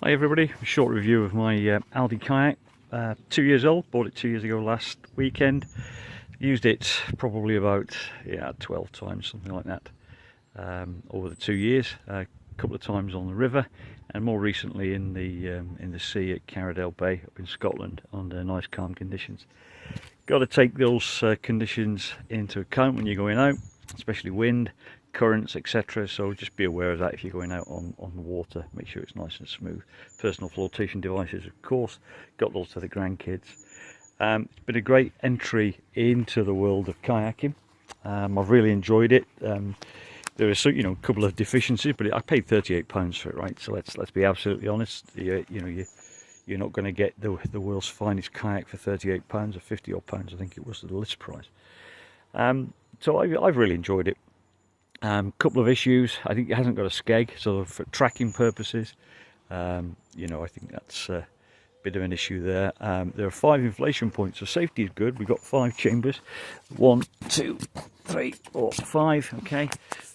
Hi everybody, a short review of my Aldi kayak. 2 years old, bought it 2 years ago last weekend. Used it probably about 12 times, something like that, over the 2 years. A couple of times on the river, and more recently in the sea at Kayak Bay up in Scotland under nice calm conditions. Got to take those conditions into account when you're going out, especially wind, currents, etc. So just be aware of that if you're going out on the water. Make sure it's nice and smooth. Personal flotation devices, of course, got those for the grandkids. It's been a great entry into the world of kayaking. I've really enjoyed it. There are a couple of deficiencies, but I paid £38 for it, right? So let's be absolutely honest. You're not going to get the world's finest kayak for £38 or £50 odd pounds. I think it was the list price. So I've really enjoyed it. Couple of issues. I think it hasn't got a skeg, so for tracking purposes, I think that's a bit of an issue there. There are 5 inflation points, so safety is good. We've got 5 chambers, 1, 2, 3, 4, 5. Okay,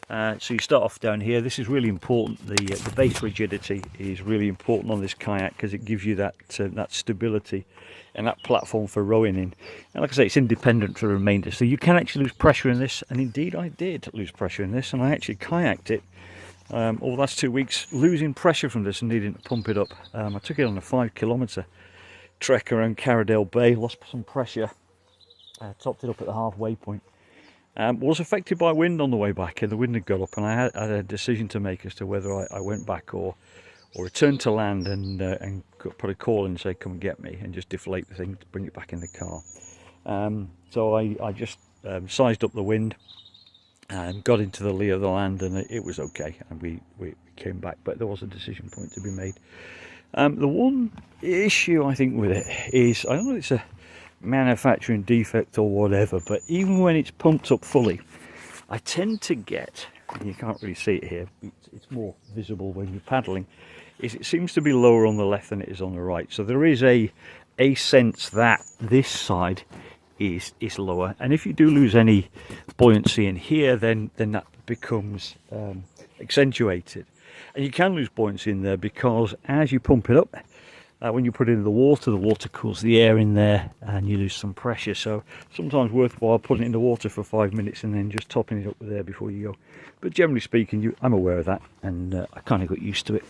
so you start off down here. This is really important. The base rigidity is really important on this kayak because it gives you that stability and that platform for rowing in. And like I say, it's independent for the remainder, so you can actually lose pressure in this, and indeed I did lose pressure in this, and I actually kayaked it over the last 2 weeks, losing pressure from this and needing to pump it up. I took it on a 5-kilometre trek around Kayak Bay, lost some pressure, topped it up at the halfway point. Was affected by wind on the way back, and the wind had got up, and I had a decision to make as to whether I went back or return to land and put a call in and say, come and get me, and just deflate the thing to bring it back in the car. So I just sized up the wind and got into the lee of the land, and it was okay, and we came back, but there was a decision point to be made. The one issue I think with it is, I don't know if it's a manufacturing defect or whatever, but even when it's pumped up fully, I tend to get, and you can't really see it here, it's more visible when you're paddling, it seems to be lower on the left than it is on the right. So there is a sense that this side is lower, and if you do lose any buoyancy in here, then that becomes accentuated. And you can lose buoyancy in there because as you pump it up, when you put it in the water cools the air in there and you lose some pressure. So sometimes worthwhile putting it in the water for 5 minutes and then just topping it up with air before you go. But generally speaking, I'm aware of that, and I kind of got used to it.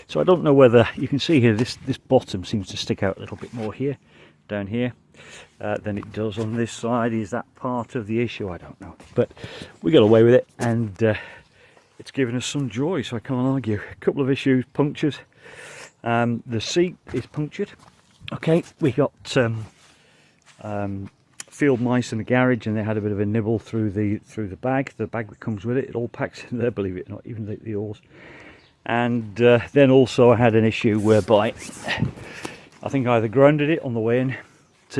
So I don't know whether you can see here, this bottom seems to stick out a little bit more here, down here, than it does on this side. Is that part of the issue? I don't know, but we got away with it, and it's given us some joy, so I can't argue. A couple of issues: punctures. The seat is punctured. Okay, we got field mice in the garage, and they had a bit of a nibble through the bag that comes with it. It all packs in there, believe it or not, even the oars. And then also I had an issue whereby I think I either grounded it on the way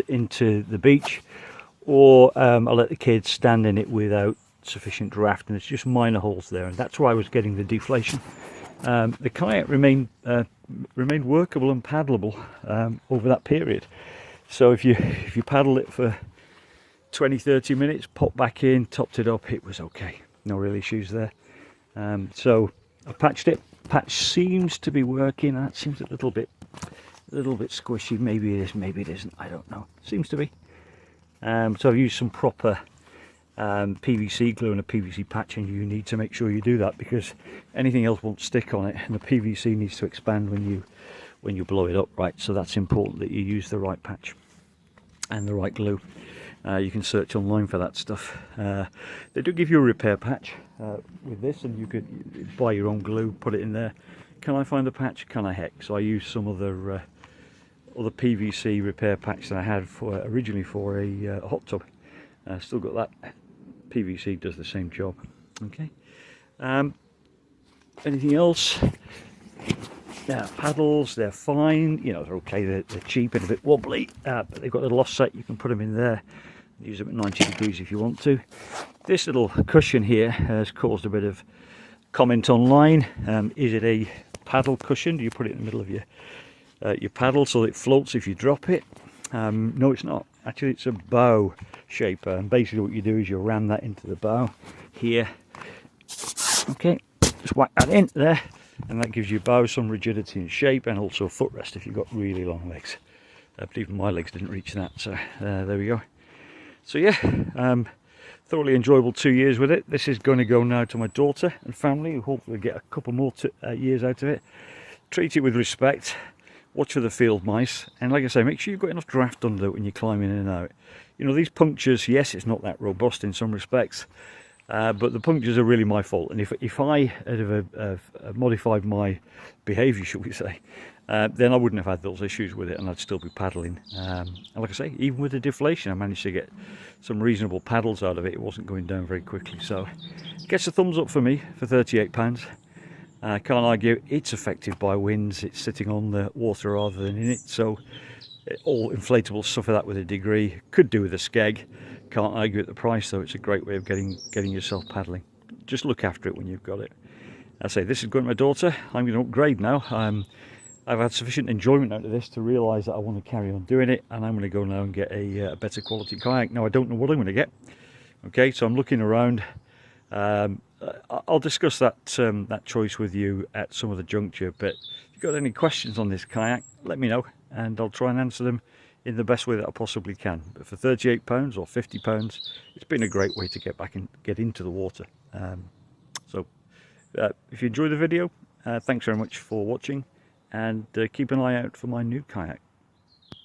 into the beach, or I let the kids stand in it without sufficient draft, and it's just minor holes there, and that's why I was getting the deflation. The kayak remained workable and paddleable over that period. So if you paddle it for 20-30 minutes, pop back in, topped it up, it was okay. No real issues there. So I patched it. Patch seems to be working. That seems a little bit squishy. Maybe it is, maybe it isn't. I don't know. Seems to be. So I've used some proper PVC glue and a PVC patch, and you need to make sure you do that because anything else won't stick on it, and the PVC needs to expand when you blow it up, right? So that's important that you use the right patch and the right glue. You can search online for that stuff. They do give you a repair patch with this, and you could buy your own glue, put it in there. Can I find the patch? Can I heck? So I used some other PVC repair patch that I had originally for a hot tub. Still got that. PVC does the same job. Okay. Anything else? Paddles, they're fine. They're okay. They're cheap and a bit wobbly, but they've got a little offset. You can put them in there. Use them at 90 degrees if you want to. This little cushion here has caused a bit of comment online. Is it a paddle cushion? Do you put it in the middle of your paddle so it floats if you drop it? No, it's not. Actually, it's a bow shaper, and basically what you do is you ram that into the bow here. Okay, just whack that in there, and that gives your bow some rigidity and shape, and also a footrest if you've got really long legs. But even my legs didn't reach that, so there we go. So yeah, thoroughly enjoyable 2 years with it. This is going to go now to my daughter and family, who hopefully get a couple more years out of it. Treat it with respect, watch for the field mice, and like I say, make sure you've got enough draft under it when you're climbing in and out. You know, these punctures, yes, it's not that robust in some respects, but the punctures are really my fault. And if I had modified my behaviour, should we say, then I wouldn't have had those issues with it, and I'd still be paddling. And like I say, even with the deflation, I managed to get some reasonable paddles out of it. It wasn't going down very quickly, so it gets a thumbs up for me for £38. Can't argue, it's affected by winds. It's sitting on the water rather than in it, so all inflatables suffer that with a degree. Could do with a skeg. Can't argue at the price though. It's a great way of getting yourself paddling. Just look after it when you've got it. I say, this is going to my daughter. I'm going to upgrade now. I've had sufficient enjoyment out of this to realise that I want to carry on doing it, and I'm going to go now and get a better quality kayak. Now I don't know what I'm going to get. Okay, so I'm looking around. I'll discuss that that choice with you at some other juncture, but if you've got any questions on this kayak, let me know and I'll try and answer them in the best way that I possibly can. But for £38 or £50, it's been a great way to get back and get into the water. So if you enjoy the video, thanks very much for watching, and keep an eye out for my new kayak.